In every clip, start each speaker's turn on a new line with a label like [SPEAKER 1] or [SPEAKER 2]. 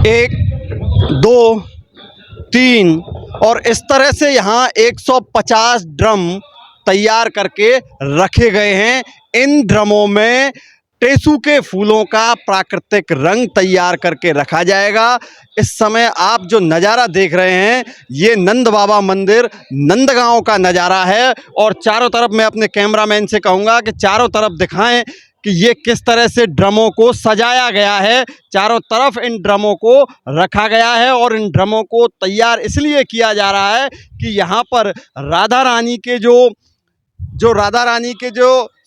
[SPEAKER 1] एक, दो, तीन और इस तरह से यहाँ 150 ड्रम तैयार करके रखे गए हैं। इन ड्रमों में टेसू के फूलों का प्राकृतिक रंग तैयार करके रखा जाएगा। इस समय आप जो नज़ारा देख रहे हैं ये नंद बाबा मंदिर नंदगांव का नज़ारा है और चारों तरफ मैं अपने कैमरामैन से कहूँगा कि चारों तरफ दिखाएं कि ये किस तरह से ड्रमों को सजाया गया है। चारों तरफ इन ड्रमों को रखा गया है और इन ड्रमों को तैयार इसलिए किया जा रहा है कि यहाँ पर राधा रानी के जो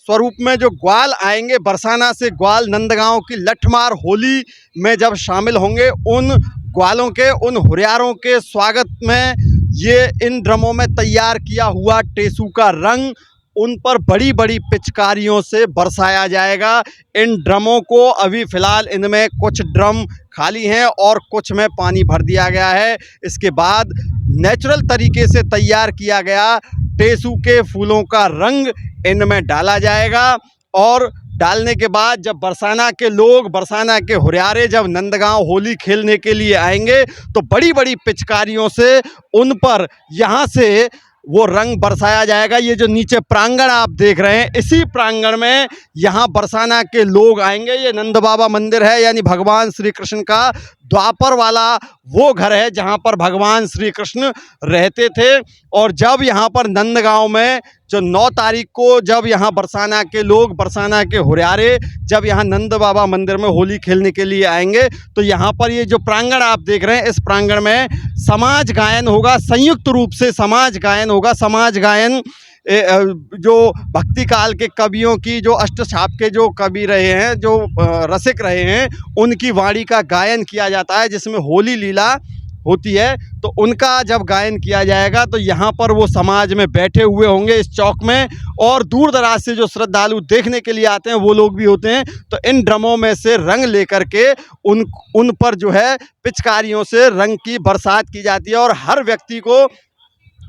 [SPEAKER 1] स्वरूप में जो ग्वाल आएंगे, बरसाना से ग्वाल नंदगांव की लठमार होली में जब शामिल होंगे, उन ग्वालों के, उन हुरियारों के स्वागत में ये इन ड्रमों में तैयार किया हुआ टेसू का रंग उन पर बड़ी बड़ी पिचकारियों से बरसाया जाएगा। इन ड्रमों को अभी फ़िलहाल इनमें कुछ ड्रम खाली हैं और कुछ में पानी भर दिया गया है। इसके बाद नेचुरल तरीके से तैयार किया गया टेसू के फूलों का रंग इनमें डाला जाएगा और डालने के बाद जब बरसाना के लोग, बरसाना के हुरियारे जब नंदगांव होली खेलने के लिए आएंगे तो बड़ी बड़ी पिचकारियों से उन पर यहाँ से वो रंग बरसाया जाएगा। ये जो नीचे प्रांगण आप देख रहे हैं, इसी प्रांगण में यहाँ बरसाना के लोग आएंगे। ये नंद बाबा मंदिर है, यानी भगवान श्री कृष्ण का द्वापर वाला वो घर है जहाँ पर भगवान श्री कृष्ण रहते थे। और जब यहाँ पर नंदगांव में जो 9 तारीख को जब यहाँ बरसाना के लोग, बरसाना के हुरियारे जब यहाँ नंद बाबा मंदिर में होली खेलने के लिए आएंगे तो यहाँ पर ये जो प्रांगण आप देख रहे हैं, इस प्रांगण में समाज गायन होगा, संयुक्त रूप से समाज गायन होगा। समाज गायन जो भक्ति काल के कवियों की, जो अष्टछाप के जो कवि रहे हैं, जो रसिक रहे हैं, उनकी वाणी का गायन किया जाता है जिसमें होली लीला होती है। तो उनका जब गायन किया जाएगा तो यहाँ पर वो समाज में बैठे हुए होंगे इस चौक में, और दूर दराज से जो श्रद्धालु देखने के लिए आते हैं वो लोग भी होते हैं। तो इन ड्रमों में से रंग लेकर के उन पर जो है पिचकारियों से रंग की बरसात की जाती है और हर व्यक्ति को,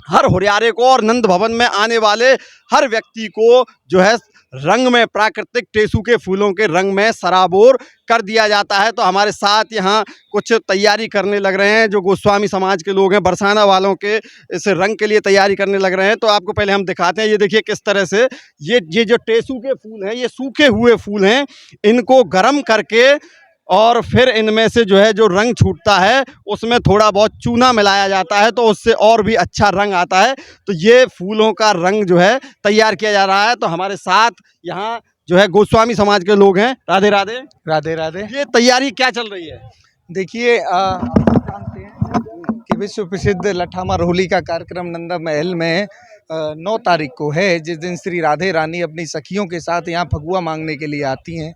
[SPEAKER 1] हर हुरियारे को और नंद भवन में आने वाले हर व्यक्ति को जो है रंग में, प्राकृतिक टेसू के फूलों के रंग में सराबोर कर दिया जाता है। तो हमारे साथ यहाँ कुछ तैयारी करने लग रहे हैं जो गोस्वामी समाज के लोग हैं, बरसाना वालों के इस रंग के लिए तैयारी करने लग रहे हैं। तो आपको पहले हम दिखाते हैं। ये देखिए किस तरह से ये जो टेसू के फूल हैं, ये सूखे हुए फूल हैं, इनको गर्म करके और फिर इनमें से जो है जो रंग छूटता है उसमें थोड़ा बहुत चूना मिलाया जाता है तो उससे और भी अच्छा रंग आता है। तो ये फूलों का रंग जो है तैयार किया जा रहा है। तो हमारे साथ यहाँ जो है गोस्वामी समाज के लोग हैं। राधे राधे।
[SPEAKER 2] राधे राधे।
[SPEAKER 1] ये तैयारी क्या चल रही है?
[SPEAKER 2] देखिए, जानते हैं कि विश्व प्रसिद्ध लठामार होली का कार्यक्रम नंदा महल में 9 तारीख को है, जिस दिन श्री राधे रानी अपनी सखियों के साथ यहाँ फगुआ मांगने के लिए आती हैं।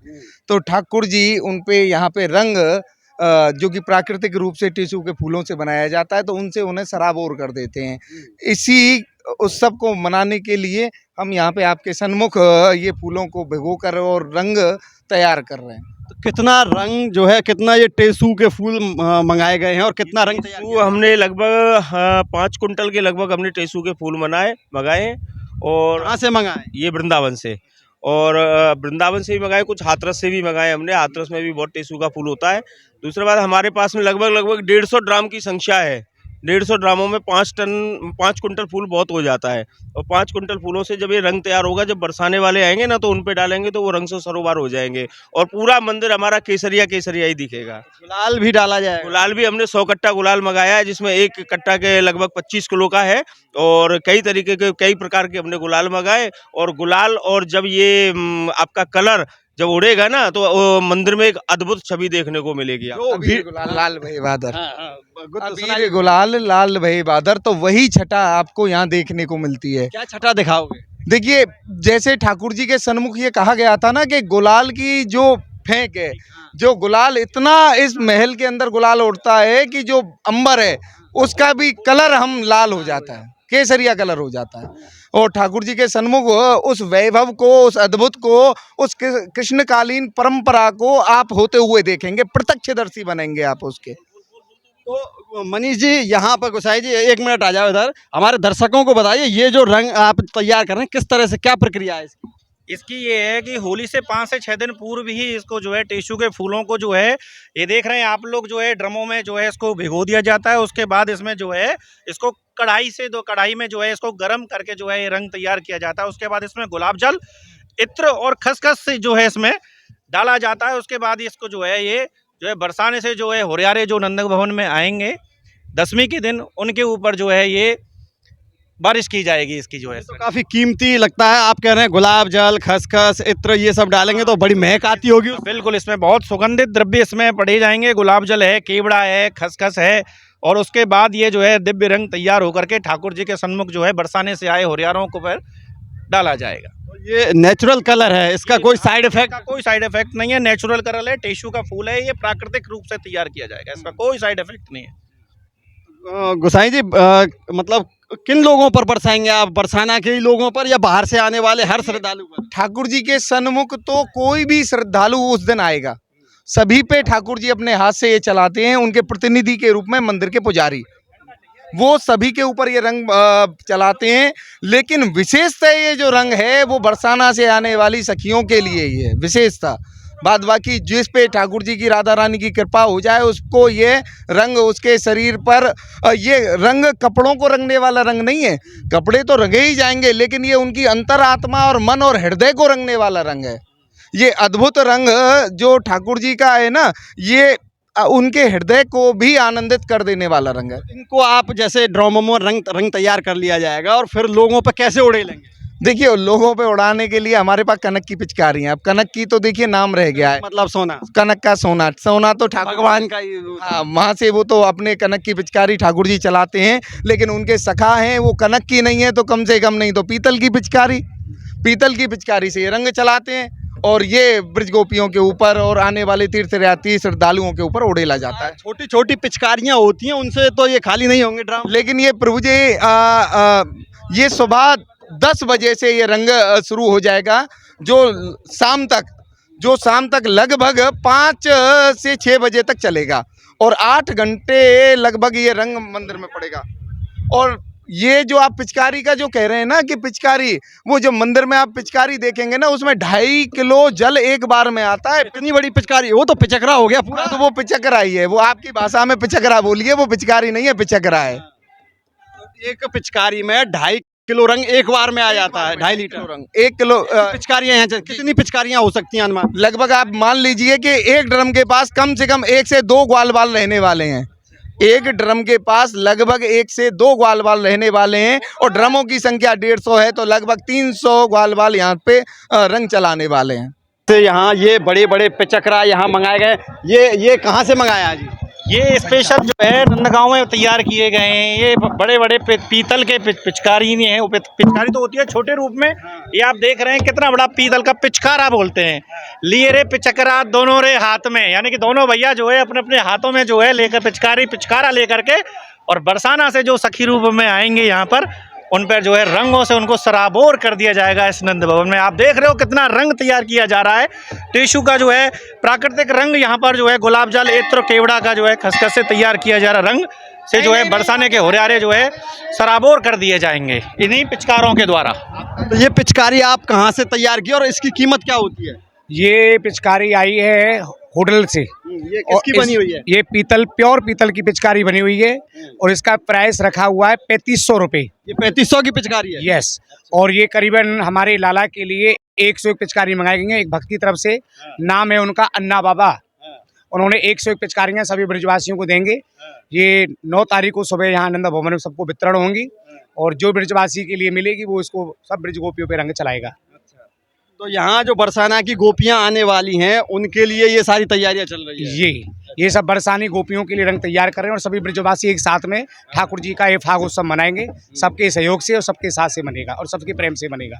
[SPEAKER 2] तो ठाकुर जी उन पे यहाँ पे रंग जो कि प्राकृतिक रूप से टेसू के फूलों से बनाया जाता है, तो उनसे उन्हें सराबोर कर देते हैं। इसी उत्सव को मनाने के लिए हम यहाँ पे आपके सन्मुख ये फूलों को भिगोकर और रंग तैयार कर रहे हैं।
[SPEAKER 1] तो कितना रंग जो है, कितना ये टेसू के फूल मंगाए गए हैं और कितना रंग तैयार किया?
[SPEAKER 3] हमने लगभग 5 कुंटल के लगभग हमने टेसू के फूल मंगाए हैं। और
[SPEAKER 1] कहाँ से मंगाए?
[SPEAKER 3] ये वृंदावन से, और वृंदावन से भी मंगाए, कुछ हाथरस से भी मंगाए हमने। हाथरस में भी बहुत टेसू का फूल होता है। दूसरा बात, हमारे पास में लगभग 150 ड्राम की संख्या है। 150 ड्रामों में 5 कुंटल फूल बहुत हो जाता है। और 5 कुंटल फूलों से जब ये रंग तैयार होगा, जब बरसाने वाले आएंगे ना तो उन पे डालेंगे तो वो रंग से सरोबार हो जाएंगे और पूरा मंदिर हमारा केसरिया केसरिया ही दिखेगा।
[SPEAKER 1] गुलाल भी डाला जाएगा?
[SPEAKER 3] गुलाल भी हमने 100 कट्टा गुलाल मंगाया है, जिसमें एक कट्टा के लगभग 25 किलो का है। और कई तरीके के, कई प्रकार के हमने गुलाल मंगाए। और गुलाल, और जब ये आपका कलर जब उड़ेगा ना तो मंदिर में एक अद्भुत छवि देखने को मिलेगी।
[SPEAKER 2] अबीर गुलाल लाल भई बहादुर, अबीर गुलाल लाल भई बहादुर, तो वही छटा आपको यहाँ देखने को मिलती है।
[SPEAKER 1] क्या छटा दिखाओगे?
[SPEAKER 2] देखिए, जैसे ठाकुर जी के सन्मुख ये कहा गया था ना कि गुलाल की जो फेंक है, जो गुलाल इतना इस महल के अंदर गुलाल उड़ता है कि जो अंबर है उसका भी कलर हम लाल हो जाता है, केसरिया कलर हो जाता है। और ठाकुर जी के सन्मुख उस वैभव को, उस अद्भुत को, उस कृष्णकालीन परंपरा को आप होते हुए देखेंगे, प्रत्यक्षदर्शी बनेंगे आप उसके।
[SPEAKER 1] तो मनीष जी, यहाँ पर गोसाई जी 1 मिनट आ जाओ इधर। हमारे दर्शकों को बताइए, ये जो रंग आप तैयार कर रहे हैं किस तरह से, क्या प्रक्रिया है इसकी?
[SPEAKER 4] इसकी ये है कि होली से 5 से 6 दिन पूर्व ही इसको जो है टेसू के फूलों को जो है ये देख रहे हैं आप लोग जो है ड्रमों में जो है इसको भिगो दिया जाता है। उसके बाद इसमें जो है इसको कढ़ाई में जो है इसको गर्म करके जो है ये रंग तैयार किया जाता है। उसके बाद इसमें गुलाब जल, इत्र और खसखस से जो है इसमें डाला जाता है। उसके बाद इसको जो है ये जो है बरसाने से जो है हुरियारे जो नंद भवन में आएंगे 10वीं के दिन उनके ऊपर जो है ये बारिश की जाएगी इसकी जो है।
[SPEAKER 1] तो काफी कीमती लगता है। आप कह रहे हैं गुलाब जल, खसखस, इत्र ये सब डालेंगे तो बड़ी महक आती होगी।
[SPEAKER 4] बिल्कुल, इसमें बहुत सुगंधित द्रव्य इसमें पड़े जाएंगे। गुलाब जल है, केवड़ा है, खसखस है और उसके बाद ये जो है दिव्य रंग तैयार होकर के ठाकुर जी के सन्मुख जो है बरसाने से आए हुरियारों को पर डाला जाएगा।
[SPEAKER 1] ये नेचुरल कलर है, इसका कोई साइड इफेक्ट?
[SPEAKER 4] कोई साइड इफेक्ट नहीं है, नेचुरल कलर है, टेसू का फूल है, ये प्राकृतिक रूप से तैयार किया जाएगा, इसका कोई साइड इफेक्ट नहीं है।
[SPEAKER 1] गोसाई जी मतलब किन लोगों पर बरसाएंगे आप? बरसाना के ही लोगों पर या बाहर से आने वाले हर श्रद्धालु पर?
[SPEAKER 2] ठाकुर जी के सन्मुख तो कोई भी श्रद्धालु उस दिन आएगा, सभी पे ठाकुर जी अपने हाथ से ये चलाते हैं। उनके प्रतिनिधि के रूप में मंदिर के पुजारी, वो सभी के ऊपर ये रंग चलाते हैं। लेकिन विशेषतः ये जो रंग है वो बरसाना से आने वाली सखियों के लिए ही है विशेषता। बाद बाकी जिस पे ठाकुर जी की राधा रानी की कृपा हो जाए उसको ये रंग उसके शरीर पर ये रंग कपड़ों को रंगने वाला रंग नहीं है, कपड़े तो रंगे ही जाएंगे लेकिन ये उनकी अंतरात्मा और मन और हृदय को रंगने वाला रंग है। ये अद्भुत रंग जो ठाकुर जी का है ना, ये उनके हृदय को भी आनंदित कर देने वाला रंग है।
[SPEAKER 1] इनको आप जैसे ड्रामों में रंग तैयार कर लिया जाएगा और फिर लोगों पर कैसे उड़ेलेंगे?
[SPEAKER 2] देखिए, लोगों पे उड़ाने के लिए हमारे पास कनक की पिचकारी है। अब कनक की तो देखिए नाम रह गया है,
[SPEAKER 1] मतलब सोना,
[SPEAKER 2] कनक का सोना। सोना तो ठाकुर
[SPEAKER 1] भगवान का ही।
[SPEAKER 2] हाँ, वहाँ से वो तो अपने कनक की पिचकारी ठाकुर जी चलाते हैं। लेकिन उनके सखा हैं वो कनक की नहीं है तो कम से कम नहीं तो पीतल की पिचकारी से ये रंग चलाते हैं और ये ब्रज गोपियों के ऊपर और आने वाले तीर्थयात्री श्रद्धालुओं के ऊपर उड़ेला जाता है।
[SPEAKER 1] छोटी छोटी पिचकारियां होती हैं, उनसे तो ये खाली नहीं होंगे ड्राम।
[SPEAKER 2] लेकिन ये प्रभु जी ये सुबह 10 बजे से ये रंग शुरू हो जाएगा जो शाम तक लगभग 5 से 6 बजे तक चलेगा और 8 घंटे लगभग ये रंग मंदिर में पड़ेगा। और ये जो आप पिचकारी का जो कह रहे हैं ना कि पिचकारी, वो जो मंदिर में आप पिचकारी देखेंगे ना उसमें 2.5 किलो जल एक बार में आता है।
[SPEAKER 1] इतनी बड़ी पिचकारी, वो तो पिचकरा हो गया पूरा।
[SPEAKER 2] तो वो पिचकरा ही है, वो आपकी भाषा में पिचकरा बोलिए, वो पिचकारी नहीं है, पिचकरा है।
[SPEAKER 1] एक पिचकारी में 2.5 किलो रंग एक बार में आ जाता है। 2.5 लीटर
[SPEAKER 2] रंग 1 किलो
[SPEAKER 1] पिचकारियां यहाँ कितनी पिचकारियां हो सकती हैं अनुमान?
[SPEAKER 2] लगभग आप मान लीजिए कि एक ड्रम के पास कम से कम 1 से 2 ग्वाल बाल रहने वाले हैं। एक ड्रम के पास लगभग 1 से 2 ग्वाल बाल रहने वाले हैं और ड्रमों की संख्या 150 है तो लगभग 300 ग्वाल बाल यहाँ पे रंग चलाने वाले हैं।
[SPEAKER 1] तो यहाँ ये बड़े बड़े पिचकरा यहाँ मंगाए गए, ये कहाँ से मंगाया जी?
[SPEAKER 4] ये स्पेशल जो है नंदगांव में तैयार किए गए हैं। ये बड़े बड़े पीतल के पिचकारी नहीं है, वो पिचकारी तो होती है छोटे रूप में। ये आप देख रहे हैं कितना बड़ा पीतल का पिचकारा बोलते हैं। लिए रे पिचकरा दोनों रे हाथ में, यानी कि दोनों भैया जो है अपने अपने हाथों में जो है लेकर पिचकारा लेकर के और बरसाना से जो सखी रूप में आएंगे यहाँ पर उन पर जो है रंगों से उनको सराबोर कर दिया जाएगा। इस नंद भवन में आप देख रहे हो कितना रंग तैयार किया जा रहा है। टेसू का जो है प्राकृतिक रंग यहाँ पर जो है गुलाब जल, इत्र, केवड़ा का जो है खसखस से तैयार किया जा रहा रंग से जो है बरसाने के हुरियारे जो है सराबोर कर दिए जाएंगे इन्हीं पिचकारों के द्वारा।
[SPEAKER 1] तो ये पिचकारी आप कहाँ से तैयार की और इसकी कीमत क्या होती है?
[SPEAKER 5] ये पिचकारी आई है होटल से।
[SPEAKER 1] ये किसकी बनी हुई है?
[SPEAKER 5] ये प्योर पीतल की पिचकारी बनी हुई है और इसका प्राइस रखा हुआ है 3500 रुपये।
[SPEAKER 1] ये 3500 की पिचकारी है?
[SPEAKER 5] यस। और ये करीबन हमारे लाला के लिए 101 पिचकारी मंगाई गई है एक भक्त की तरफ से। नाम है उनका अन्ना बाबा। उन्होंने 101 पिचकारियाँ सभी ब्रजवासियों को देंगे। ये 9 तारीख को सुबह यहाँ आनंद भवन में सबको वितरण होंगी और जो ब्रजवासी के लिए मिलेगी वो इसको सब ब्रज गोपियों पे रंग चलाएगा।
[SPEAKER 1] तो यहाँ जो बरसाना की गोपियाँ आने वाली हैं उनके लिए ये सारी तैयारियां चल रही है?
[SPEAKER 5] ये सब बरसानी गोपियों के लिए रंग तैयार कर रहे हैं और सभी ब्रजवासी एक साथ में ठाकुर जी का ये फाग उत्सव मनाएंगे। सबके सहयोग से और सबके साथ से मनेगा और सबके प्रेम से मनेगा।